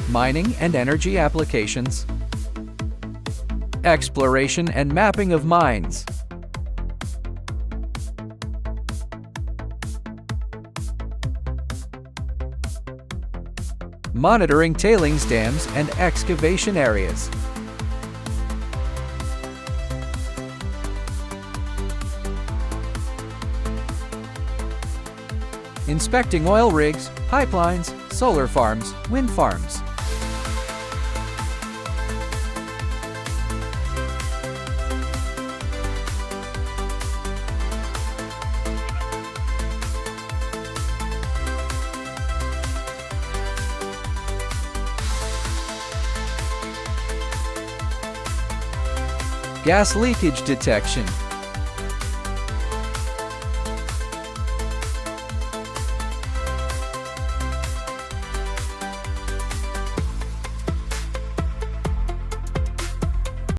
mining and energy applications, exploration and mapping of mines, monitoring tailings dams and excavation areas, inspecting oil rigs, pipelines, solar farms, wind farms. Gas leakage detection,